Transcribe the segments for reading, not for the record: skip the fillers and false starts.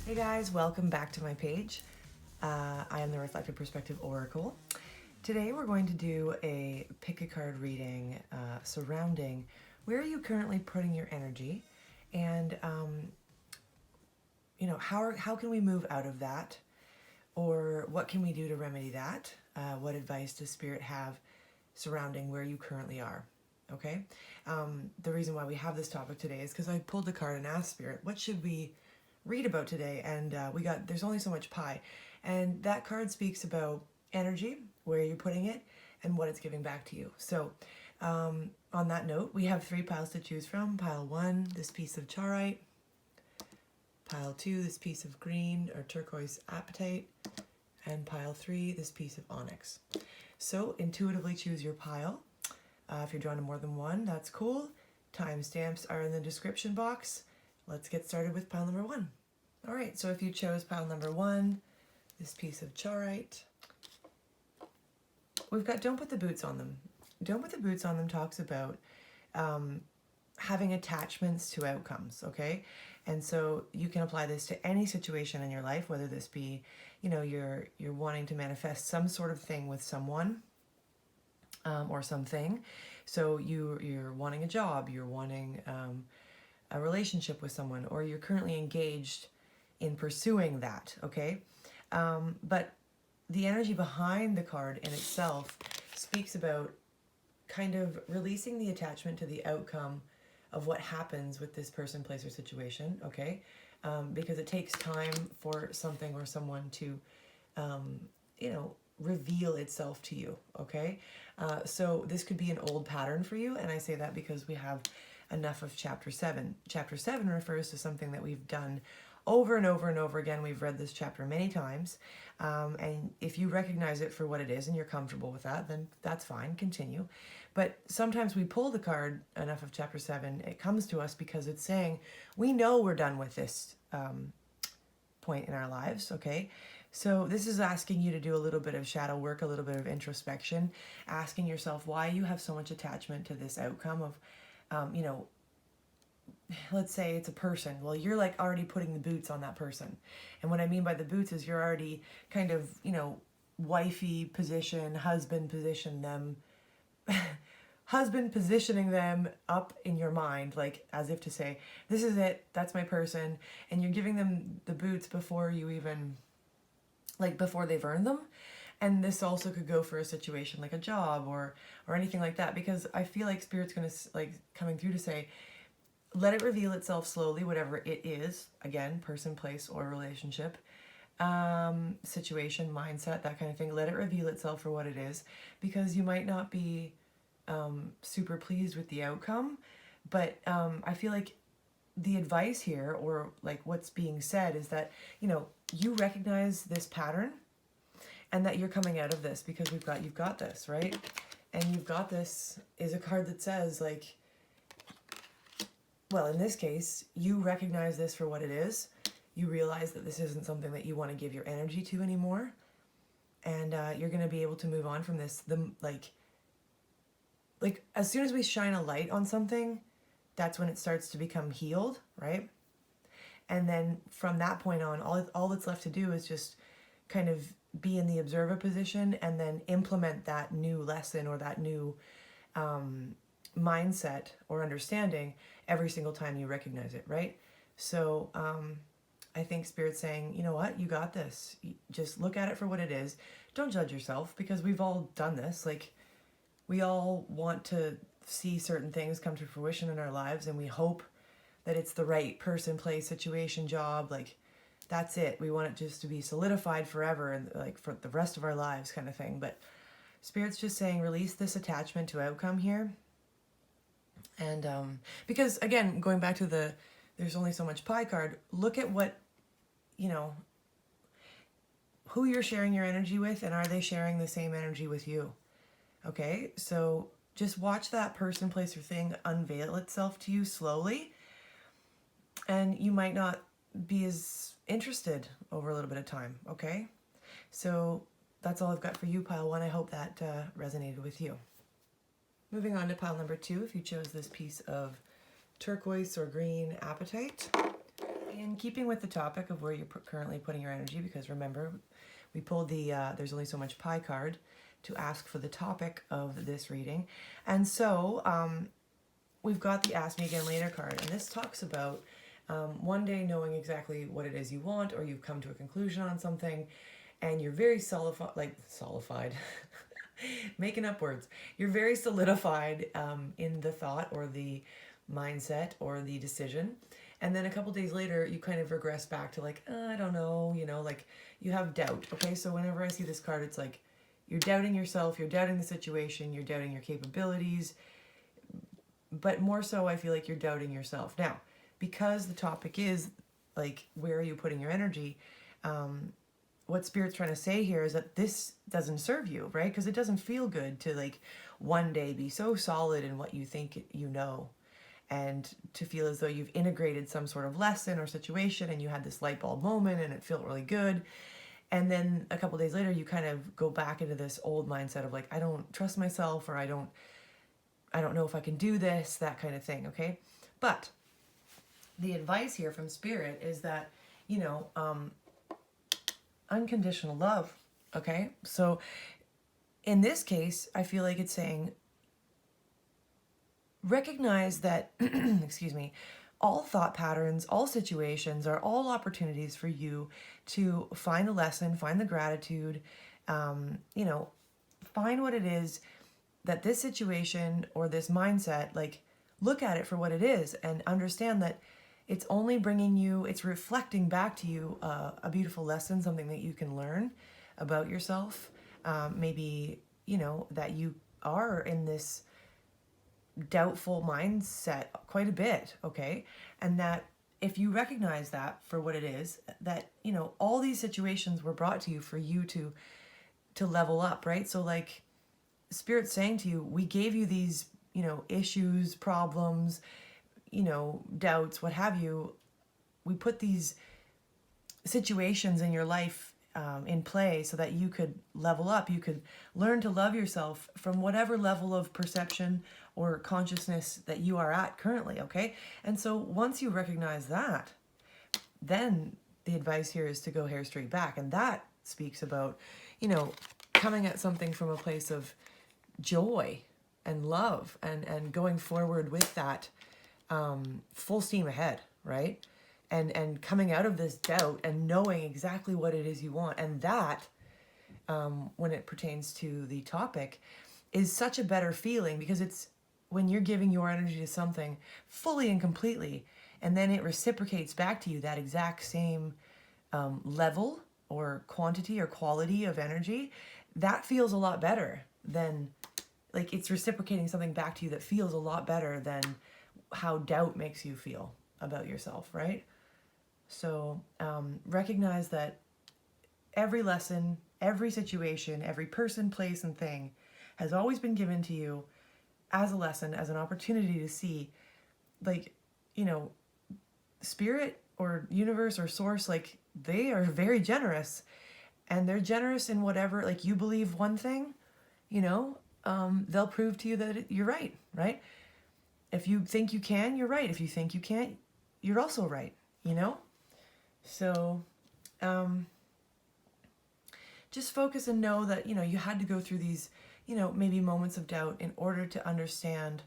Hey guys, welcome back to my page. I am the Reflective Perspective Oracle. Today we're going to do a pick a card reading surrounding where are you currently putting your energy, and how can we move out of that, or what can we do to remedy that? What advice does Spirit have surrounding where you currently are? Okay, the reason why we have this topic today is because I pulled a card and asked Spirit, what should we read about today? And there's only so much pie, and that card speaks about energy, where you're putting it, and what it's giving back to you. So on that note, we have 3 piles to choose from. Pile 1, this piece of charoite. Pile 2, this piece of green or turquoise apatite. And pile 3, this piece of onyx. So intuitively choose your pile. If you're drawn to more than one, that's cool. Timestamps are in the description box. Let's get started with pile number 1. All right, so if you chose pile number 1, this piece of charoite, we've got don't put the boots on them. Don't put the boots on them talks about having attachments to outcomes, okay? And so you can apply this to any situation in your life, whether this be, you're wanting to manifest some sort of thing with someone, or something. So you're wanting a job, you're wanting a relationship with someone, or you're currently engaged in pursuing that, okay? But the energy behind the card in itself speaks about kind of releasing the attachment to the outcome of what happens with this person, place, or situation, okay? Because it takes time for something or someone to, reveal itself to you, okay? So this could be an old pattern for you, and I say that because we have enough of Chapter 7. Chapter 7 refers to something that we've done over and over and over again. We've read this chapter many times, and if you recognize it for what it is and you're comfortable with that, then that's fine, continue. But sometimes we pull the card, enough of Chapter 7, it comes to us because it's saying, we know we're done with this point in our lives, okay? So this is asking you to do a little bit of shadow work, a little bit of introspection, asking yourself why you have so much attachment to this outcome of, let's say it's a person. Well, you're like already putting the boots on that person. And what I mean by the boots is you're already kind of, wifey position, husband positioning them up in your mind, like as if to say, this is it, that's my person. And you're giving them the boots before you even, before they've earned them. And this also could go for a situation like a job or anything like that, because I feel like Spirit's going to, coming through to say, let it reveal itself slowly, whatever it is, again, person, place, or relationship, situation, mindset, that kind of thing. Let it reveal itself for what it is, because you might not be super pleased with the outcome, but I feel like the advice here, or what's being said, is that, you recognize this pattern and that you're coming out of this, because you've got this, right? And you've got this is a card that says, well, in this case, you recognize this for what it is. You realize that this isn't something that you want to give your energy to anymore. And you're going to be able to move on from this. As soon as we shine a light on something, that's when it starts to become healed, right? And then from that point on, all that's left to do is just kind of be in the observer position and then implement that new lesson or that new mindset or understanding every single time you recognize it, right? So I think Spirit's saying, you know what, you got this. Just look at it for what it is. Don't judge yourself, because we've all done this. We all want to see certain things come to fruition in our lives, and we hope that it's the right person, place, situation, job, that's it. We want it just to be solidified forever and for the rest of our lives, kind of thing. But Spirit's just saying, release this attachment to outcome here. And because again, going back to there's only so much pie card, look at what, who you're sharing your energy with, and are they sharing the same energy with you? Okay, so just watch that person, place, or thing unveil itself to you slowly, and you might not be as interested over a little bit of time, okay? So that's all I've got for you, pile 1. I hope that resonated with you. Moving on to pile number 2, if you chose this piece of turquoise or green apatite. in keeping with the topic of where you're currently putting your energy, because remember, we pulled the there's only so much pie card to ask for the topic of this reading. And so we've got the Ask Me Again Later card. And this talks about one day knowing exactly what it is you want, or you've come to a conclusion on something, and you're very solidified, making up words. You're very solidified in the thought or the mindset or the decision. And then a couple days later, you kind of regress back to like, I don't know, like you have doubt. Okay, so whenever I see this card, it's like you're doubting yourself, you're doubting the situation, you're doubting your capabilities, but more so I feel like you're doubting yourself. Now, because the topic is like, where are you putting your energy? What Spirit's trying to say here is that this doesn't serve you, right? Because it doesn't feel good to like one day be so solid in what you think you know, and to feel as though you've integrated some sort of lesson or situation and you had this light bulb moment and it felt really good. And then a couple days later, you kind of go back into this old mindset of like, I don't trust myself, or I don't know if I can do this, that kind of thing, okay? But the advice here from Spirit is that, unconditional love, okay? So in this case, I feel like it's saying, recognize that, excuse me, all thought patterns, all situations are all opportunities for you to find a lesson, find the gratitude, find what it is that this situation or this mindset, like, look at it for what it is and understand that it's only bringing you, it's reflecting back to you a beautiful lesson, something that you can learn about yourself. Maybe, that you are in this doubtful mindset quite a bit, okay? And that if you recognize that for what it is, that, all these situations were brought to you for you to level up, right? So like Spirit's saying to you, we gave you these, issues, problems, doubts, what have you. We put these situations in your life in play so that you could level up. You could learn to love yourself from whatever level of perception or consciousness that you are at currently, okay? And so once you recognize that, then the advice here is to go hair straight back. And that speaks about, coming at something from a place of joy and love and going forward with that full steam ahead, right? And coming out of this doubt and knowing exactly what it is you want. And that, when it pertains to the topic, is such a better feeling, because it's when you're giving your energy to something fully and completely, and then it reciprocates back to you that exact same level or quantity or quality of energy, that feels a lot better than, like, it's reciprocating something back to you that feels a lot better than how doubt makes you feel about yourself, right? So recognize that every lesson, every situation, every person, place, and thing has always been given to you as a lesson, as an opportunity to see, like, Spirit or universe or source, like, they are very generous, and they're generous in whatever, like, you believe one thing, they'll prove to you that you're right, right? If you think you can, you're right. If you think you can't, you're also right, So just focus and know that, you had to go through these, maybe moments of doubt in order to understand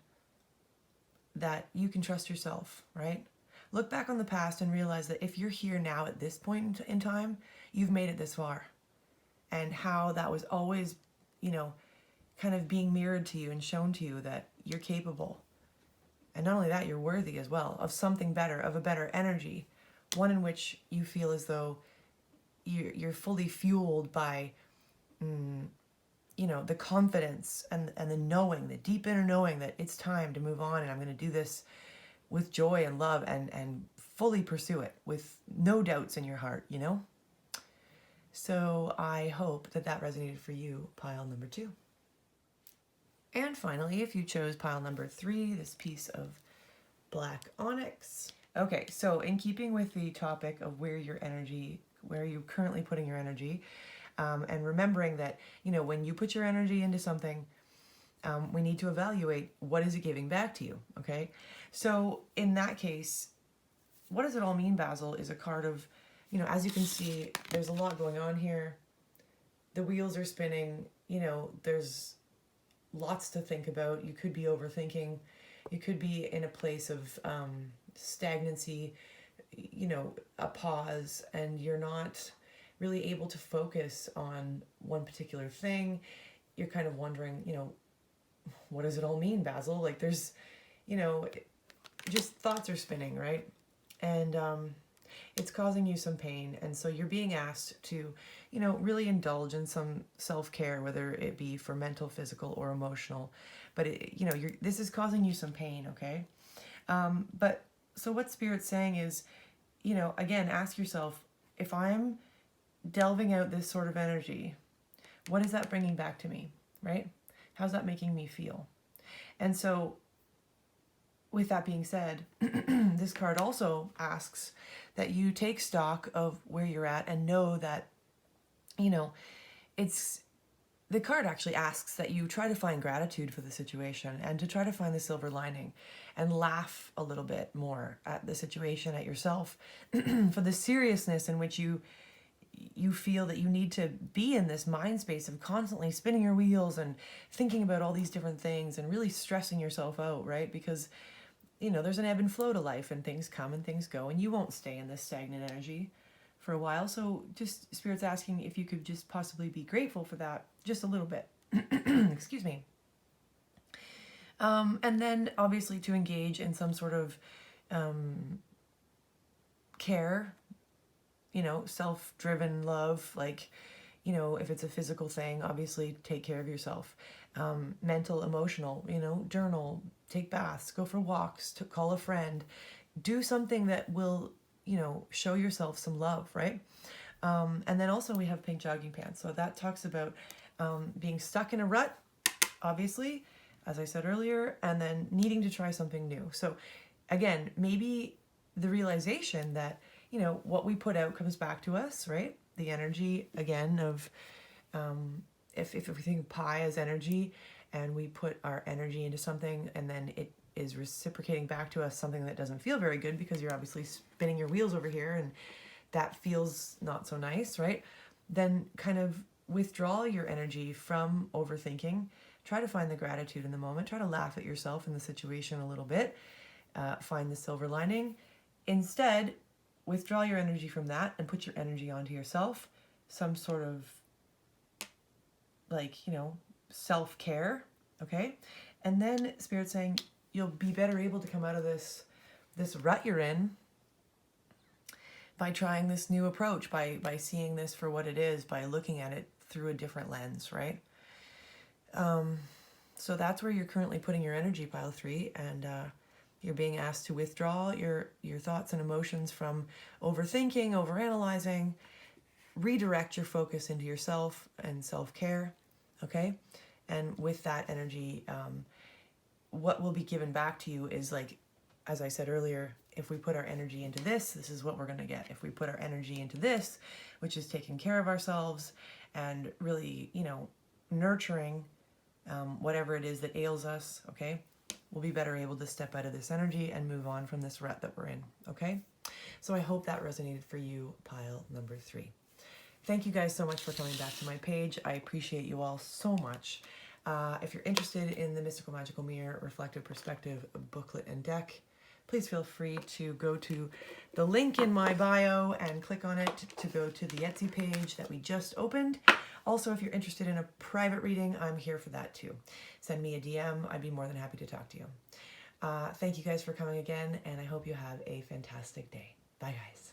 that you can trust yourself, right? Look back on the past and realize that if you're here now at this point in time, you've made it this far. And how that was always, kind of being mirrored to you and shown to you that you're capable. And not only that, you're worthy as well of something better, of a better energy, one in which you feel as though you're fully fueled by, the confidence and the knowing, the deep inner knowing that it's time to move on, and I'm going to do this with joy and love and fully pursue it with no doubts in your heart, So I hope that resonated for you, pile number 2. And finally, if you chose pile number 3, this piece of black onyx. Okay, so in keeping with the topic of where you're currently putting your energy, and remembering that, when you put your energy into something, we need to evaluate what is it giving back to you, okay? So in that case, what does it all mean, Basil, is a card of, you know, as you can see, there's a lot going on here. The wheels are spinning, you know, there's lots to think about. You could be overthinking. You could be in a place of stagnancy, you know, a pause, and you're not really able to focus on one particular thing. You're kind of wondering, you know, what does it all mean, Basil? Like there's, you know, just thoughts are spinning, right? And it's causing you some pain. And so you're being asked to, you know, really indulge in some self-care, whether it be for mental, physical, or emotional. But, you know, this is causing you some pain, okay? But so what Spirit's saying is, you know, again, ask yourself, if I'm delving out this sort of energy, what is that bringing back to me, right? How's that making me feel? And so with that being said, this card also asks that you take stock of where you're at and know that, you know, the card actually asks that you try to find gratitude for the situation and to try to find the silver lining and laugh a little bit more at the situation, at yourself, for the seriousness in which you feel that you need to be in this mind space of constantly spinning your wheels and thinking about all these different things and really stressing yourself out, right? Because, you know, there's an ebb and flow to life, and things come and things go, and you won't stay in this stagnant energy for a while. So just Spirit's asking if you could just possibly be grateful for that just a little bit. Excuse me. And then obviously to engage in some sort of care, you know, self-driven love, like, you know, if it's a physical thing, obviously take care of yourself. Mental, emotional, you know, journal, take baths, go for walks, to call a friend, do something that will, you know, show yourself some love, right? And then also we have pink jogging pants. So that talks about being stuck in a rut, obviously, as I said earlier, and then needing to try something new. So again, maybe the realization that, you know, what we put out comes back to us, right? The energy, again, of if we think of pi as energy and we put our energy into something and then it is reciprocating back to us something that doesn't feel very good because you're obviously spinning your wheels over here and that feels not so nice, right? Then kind of withdraw your energy from overthinking. Try to find the gratitude in the moment. Try to laugh at yourself in the situation a little bit. Find the silver lining. Instead, withdraw your energy from that and put your energy onto yourself. Some sort of, like, you know, self-care, okay? And then Spirit's saying you'll be better able to come out of this rut you're in by trying this new approach, by seeing this for what it is, by looking at it through a different lens, right? So that's where you're currently putting your energy, pile 3, and you're being asked to withdraw your thoughts and emotions from overthinking, overanalyzing, redirect your focus into yourself and self-care, okay? And with that energy, what will be given back to you is, like, as I said earlier, if we put our energy into this is what we're going to get. If we put our energy into this, which is taking care of ourselves and really, you know, nurturing whatever it is that ails us, okay, we'll be better able to step out of this energy and move on from this rut that we're in, okay? So I hope that resonated for you, pile number 3. Thank you guys so much for coming back to my page. I appreciate you all so much. If you're interested in the Mystical Magical Mirror Reflective Perspective booklet and deck, please feel free to go to the link in my bio and click on it to go to the Etsy page that we just opened. Also, if you're interested in a private reading, I'm here for that too. Send me a DM. I'd be more than happy to talk to you. Thank you guys for coming again, and I hope you have a fantastic day. Bye, guys.